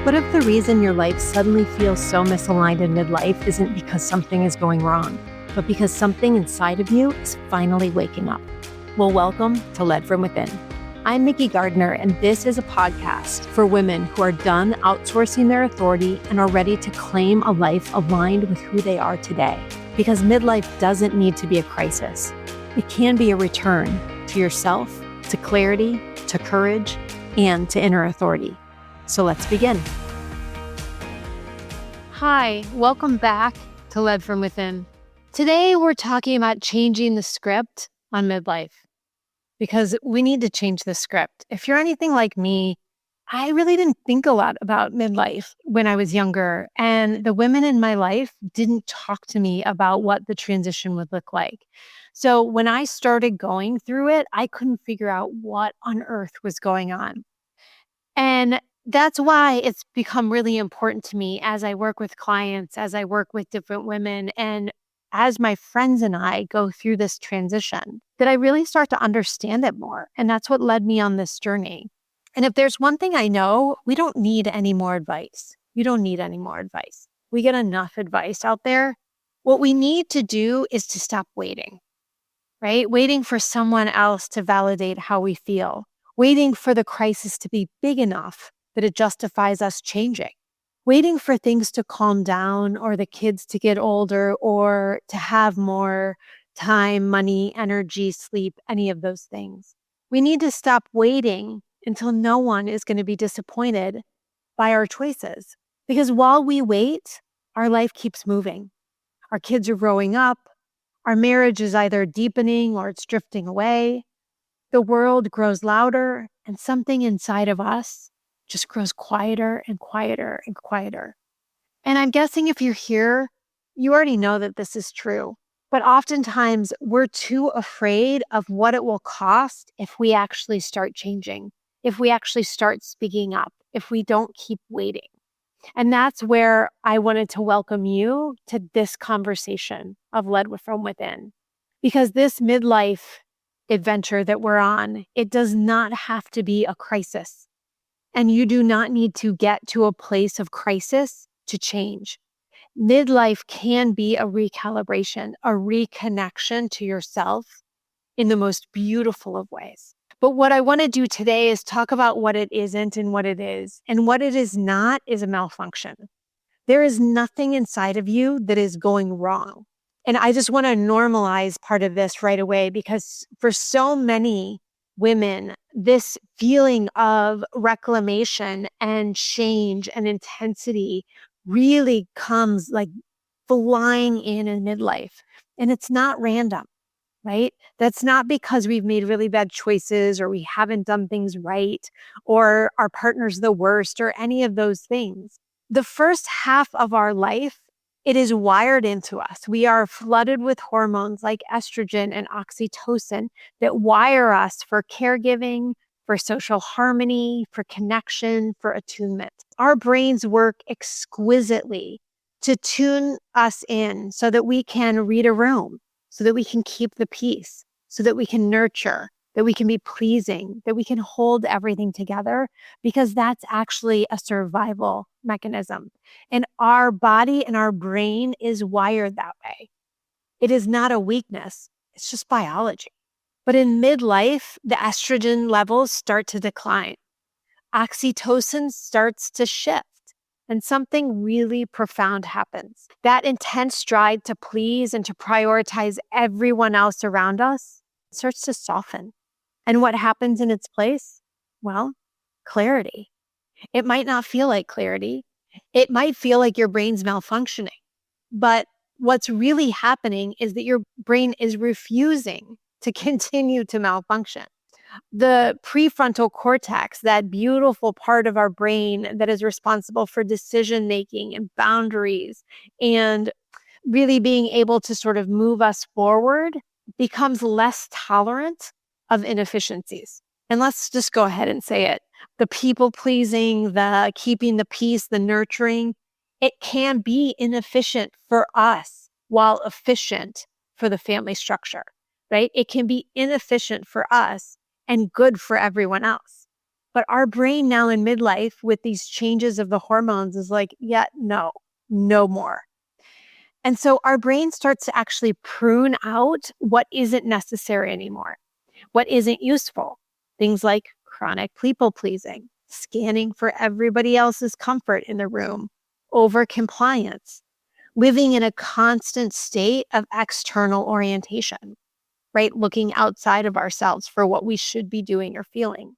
What if the reason your life suddenly feels so misaligned in midlife isn't because something is going wrong, but because something inside of you is finally waking up? Well, welcome to Led From Within. I'm Mickey Gardner, and this is a podcast for women who are done outsourcing their authority and are ready to claim a life aligned with who they are today. Because midlife doesn't need to be a crisis. It can be a return to yourself, to clarity, to courage, and to inner authority. So let's begin. Hi, welcome back to Led From Within. Today we're talking about changing the script on midlife because we need to change the script. If you're anything like me, I really didn't think a lot about midlife when I was younger, and the women in my life didn't talk to me about what the transition would look like. So when I started going through it, I couldn't figure out what on earth was going on. And that's why it's become really important to me as I work with clients, as I work with different women, and as my friends and I go through this transition, that I really start to understand it more. And that's what led me on this journey. And if there's one thing I know, we don't need any more advice. You don't need any more advice. We get enough advice out there. What we need to do is to stop waiting, right? Waiting for someone else to validate how we feel. Waiting for the crisis to be big enough that it justifies us changing. Waiting for things to calm down or the kids to get older or to have more time, money, energy, sleep, any of those things. We need to stop waiting until no one is going to be disappointed by our choices. Because while we wait, our life keeps moving. Our kids are growing up. Our marriage is either deepening or it's drifting away. The world grows louder, and something inside of us just grows quieter and quieter and quieter. And I'm guessing if you're here, you already know that this is true. But oftentimes, we're too afraid of what it will cost if we actually start changing, if we actually start speaking up, if we don't keep waiting. And that's where I wanted to welcome you to this conversation of Led From Within. Because this midlife adventure that we're on, it does not have to be a crisis. And you do not need to get to a place of crisis to change. Midlife can be a recalibration, a reconnection to yourself in the most beautiful of ways. But what I want to do today is talk about what it isn't and what it is. And what it is not is a malfunction. There is nothing inside of you that is going wrong. And I just want to normalize part of this right away, because for so many women, this feeling of reclamation and change and intensity really comes like flying in midlife. And it's not random, right? That's not because we've made really bad choices or we haven't done things right or our partner's the worst or any of those things. The first half of our life, it is wired into us. We are flooded with hormones like estrogen and oxytocin that wire us for caregiving, for social harmony, for connection, for attunement. Our brains work exquisitely to tune us in so that we can read a room, so that we can keep the peace, so that we can nurture, that we can be pleasing, that we can hold everything together, because that's actually a survival mechanism. And our body and our brain is wired that way. It is not a weakness. It's just biology. But in midlife, the estrogen levels start to decline. Oxytocin starts to shift. And something really profound happens. That intense drive to please and to prioritize everyone else around us starts to soften. And what happens in its place? Well, clarity. It might not feel like clarity. It might feel like your brain's malfunctioning. But what's really happening is that your brain is refusing to continue to malfunction. The prefrontal cortex, that beautiful part of our brain that is responsible for decision-making and boundaries and really being able to sort of move us forward, becomes less tolerant of inefficiencies. And let's just go ahead and say it. The people-pleasing, the keeping the peace, the nurturing, it can be inefficient for us while efficient for the family structure, right? It can be inefficient for us and good for everyone else. But our brain now in midlife with these changes of the hormones is like, yeah, no more. And so our brain starts to actually prune out what isn't necessary anymore, what isn't useful. Things like chronic people pleasing, scanning for everybody else's comfort in the room, over compliance, living in a constant state of external orientation, right? Looking outside of ourselves for what we should be doing or feeling.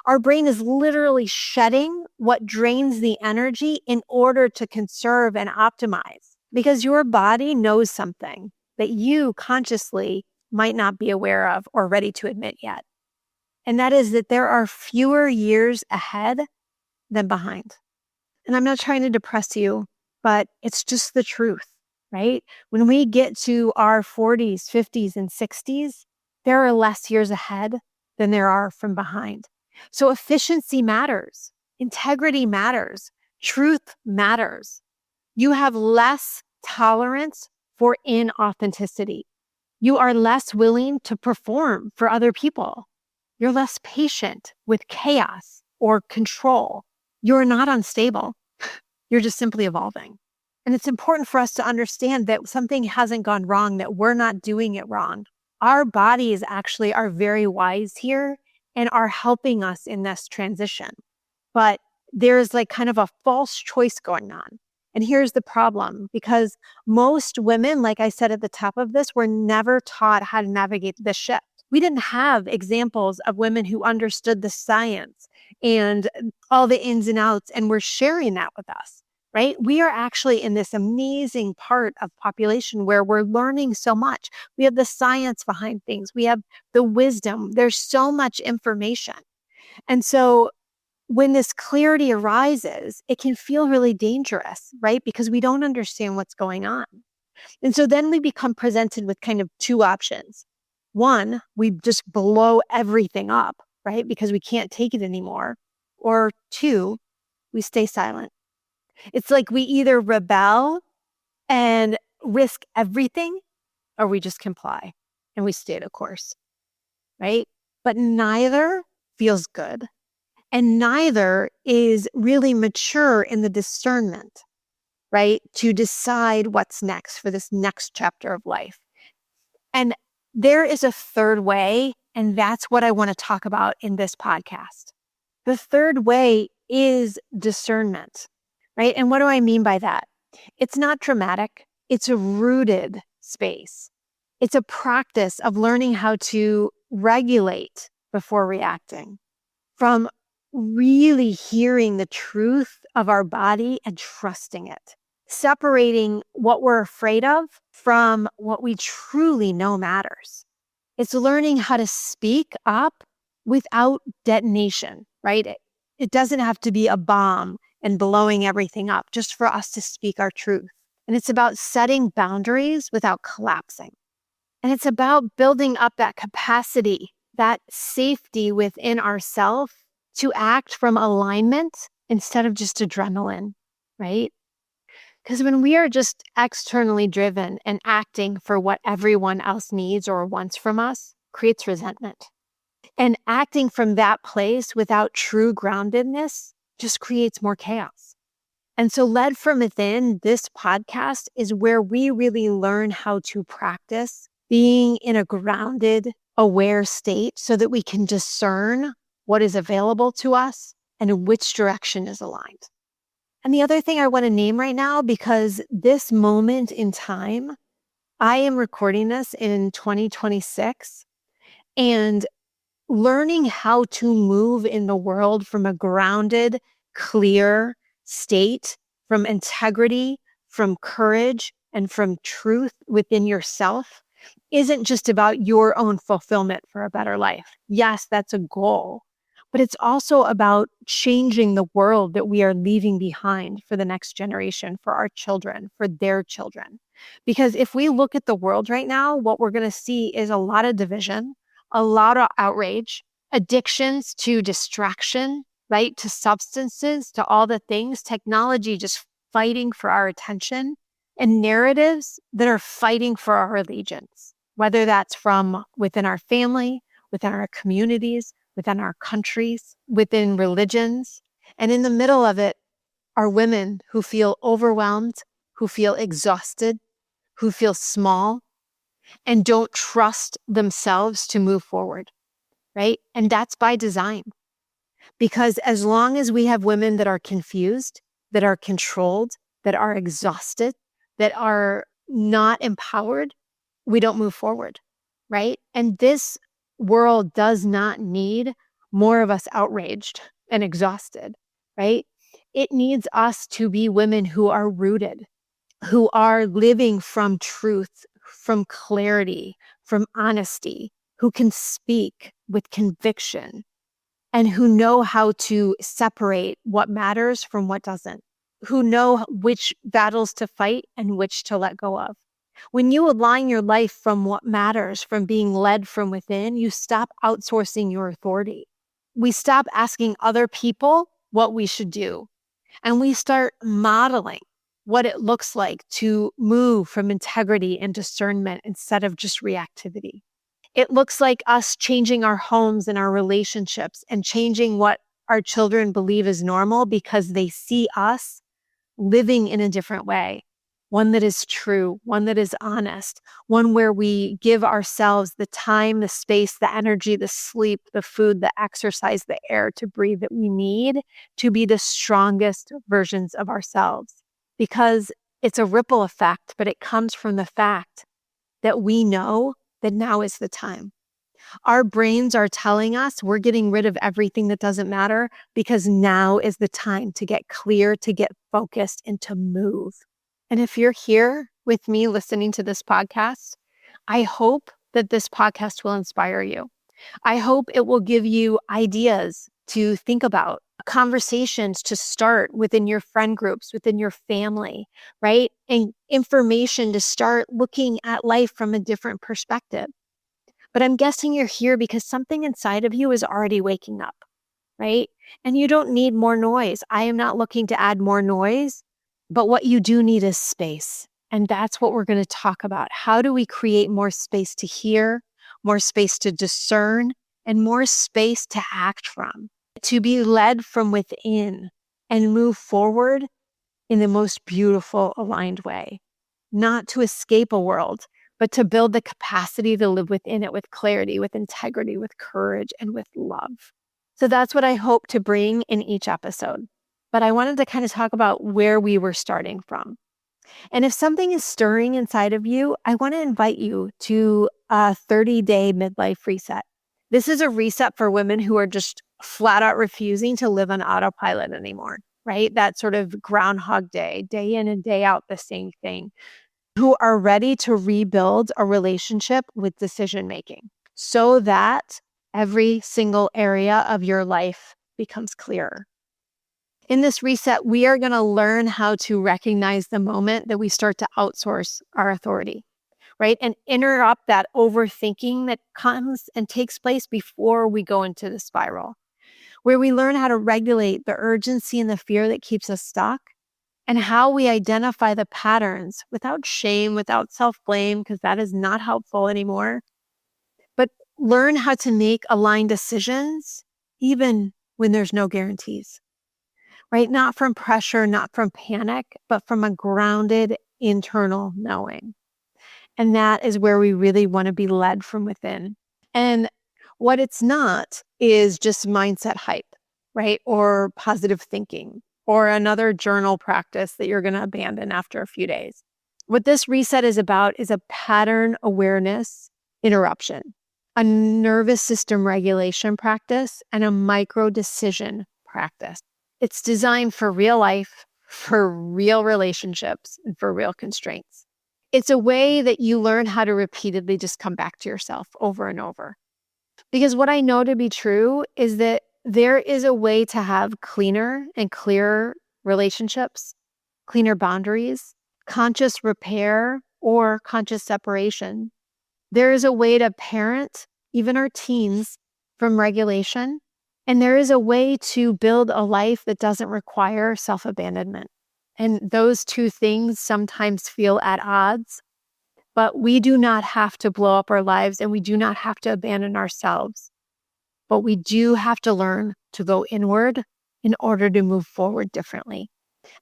Our brain is literally shedding what drains the energy in order to conserve and optimize, because your body knows something that you consciously might not be aware of or ready to admit yet. And that is that there are fewer years ahead than behind. And I'm not trying to depress you, but it's just the truth, right? When we get to our 40s, 50s, and 60s, there are less years ahead than there are from behind. So efficiency matters. Integrity matters. Truth matters. You have less tolerance for inauthenticity. You are less willing to perform for other people. You're less patient with chaos or control. You're not unstable. You're just simply evolving. And it's important for us to understand that something hasn't gone wrong, that we're not doing it wrong. Our bodies actually are very wise here and are helping us in this transition. But there's like kind of a false choice going on. And here's the problem, because most women, like I said at the top of this, were never taught how to navigate this shift. We didn't have examples of women who understood the science and all the ins and outs and were sharing that with us, right? We are actually in this amazing part of population where we're learning so much. We have the science behind things. We have the wisdom. There's so much information. And so when this clarity arises, it can feel really dangerous, right? Because we don't understand what's going on. And so then we become presented with kind of two options. One, we just blow everything up, right? Because we can't take it anymore. Or two, we stay silent. It's like we either rebel and risk everything, or we just comply and we stay the course, right? But neither feels good. And neither is really mature in the discernment, right? To decide what's next for this next chapter of life. And there is a third way, and that's what I want to talk about in this podcast. The third way is discernment, right? And what do I mean by that? It's not dramatic. It's a rooted space. It's a practice of learning how to regulate before reacting, from really hearing the truth of our body and trusting it, separating what we're afraid of from what we truly know matters. It's learning how to speak up without detonation, right? It doesn't have to be a bomb and blowing everything up just for us to speak our truth. And it's about setting boundaries without collapsing. And it's about building up that capacity, that safety within ourselves to act from alignment instead of just adrenaline, right? Because when we are just externally driven and acting for what everyone else needs or wants from us, creates resentment. And acting from that place without true groundedness just creates more chaos. And so Led from Within, this podcast, is where we really learn how to practice being in a grounded, aware state so that we can discern what is available to us and which direction is aligned. And the other thing I want to name right now, because this moment in time, I am recording this in 2026, and learning how to move in the world from a grounded, clear state, from integrity, from courage, and from truth within yourself isn't just about your own fulfillment for a better life. Yes, that's a goal, but it's also about changing the world that we are leaving behind for the next generation, for our children, for their children. Because if we look at the world right now, what we're going to see is a lot of division, a lot of outrage, addictions to distraction, right? To substances, to all the things, technology just fighting for our attention, and narratives that are fighting for our allegiance, whether that's from within our family, within our communities, within our countries, within religions. And in the middle of it are women who feel overwhelmed, who feel exhausted, who feel small, and don't trust themselves to move forward, right? And that's by design. Because as long as we have women that are confused, that are controlled, that are exhausted, that are not empowered, we don't move forward, right? And this world does not need more of us outraged and exhausted, right? It needs us to be women who are rooted, who are living from truth, from clarity, from honesty, who can speak with conviction, and who know how to separate what matters from what doesn't, who know which battles to fight and which to let go of. When you align your life from what matters, from being led from within, you stop outsourcing your authority. We stop asking other people what we should do, and we start modeling what it looks like to move from integrity and discernment instead of just reactivity. It looks like us changing our homes and our relationships and changing what our children believe is normal because they see us living in a different way. One that is true, one that is honest, one where we give ourselves the time, the space, the energy, the sleep, the food, the exercise, the air to breathe that we need to be the strongest versions of ourselves. Because it's a ripple effect, but it comes from the fact that we know that now is the time. Our brains are telling us we're getting rid of everything that doesn't matter because now is the time to get clear, to get focused, and to move. And if you're here with me listening to this podcast, I hope that this podcast will inspire you. I hope it will give you ideas to think about, conversations to start within your friend groups, within your family, right? And information to start looking at life from a different perspective. But I'm guessing you're here because something inside of you is already waking up, right? And you don't need more noise. I am not looking to add more noise, but what you do need is space. And that's what we're going to talk about. How do we create more space to hear, more space to discern, and more space to act from, to be led from within and move forward in the most beautiful, aligned way, not to escape a world, but to build the capacity to live within it with clarity, with integrity, with courage, and with love. So that's what I hope to bring in each episode. But I wanted to kind of talk about where we were starting from. And if something is stirring inside of you, I want to invite you to a 30-day midlife reset. This is a reset for women who are just flat out refusing to live on autopilot anymore, right? That sort of Groundhog day in and day out, the same thing, who are ready to rebuild a relationship with decision making so that every single area of your life becomes clearer. In this reset, we are going to learn how to recognize the moment that we start to outsource our authority, right? And interrupt that overthinking that comes and takes place before we go into the spiral, where we learn how to regulate the urgency and the fear that keeps us stuck, and how we identify the patterns without shame, without self-blame, because that is not helpful anymore, but learn how to make aligned decisions even when there's no guarantees. Right? Not from pressure, not from panic, but from a grounded internal knowing. And that is where we really want to be led from within. And what it's not is just mindset hype, right? Or positive thinking, or another journal practice that you're going to abandon after a few days. What this reset is about is a pattern awareness interruption, a nervous system regulation practice, and a micro decision practice. It's designed for real life, for real relationships, and for real constraints. It's a way that you learn how to repeatedly just come back to yourself over and over. Because what I know to be true is that there is a way to have cleaner and clearer relationships, cleaner boundaries, conscious repair, or conscious separation. There is a way to parent even our teens from regulation. And there is a way to build a life that doesn't require self-abandonment. And those two things sometimes feel at odds, but we do not have to blow up our lives and we do not have to abandon ourselves but we do have to learn to go inward in order to move forward differently.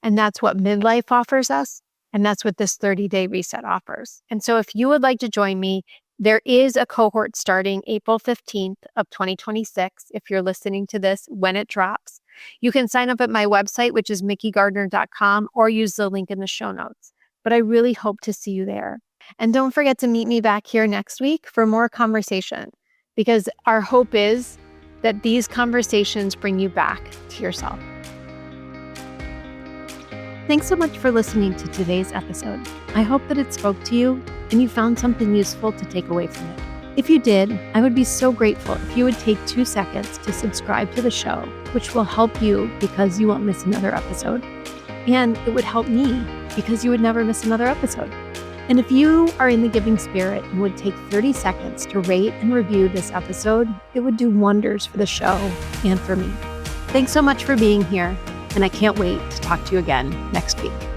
And that's what Midlife offers us. And that's what this 30-day reset offers. And so if you would like to join me, there is a cohort starting April 15th of 2026. If you're listening to this when it drops, you can sign up at my website, which is mickigardner.com, or use the link in the show notes. But I really hope to see you there. And don't forget to meet me back here next week for more conversation, because our hope is that these conversations bring you back to yourself. Thanks so much for listening to today's episode. I hope that it spoke to you and you found something useful to take away from it. If you did, I would be so grateful if you would take 2 seconds to subscribe to the show, which will help you because you won't miss another episode. And it would help me because you would never miss another episode. And if you are in the giving spirit and would take 30 seconds to rate and review this episode, it would do wonders for the show and for me. Thanks so much for being here. And I can't wait to talk to you again next week.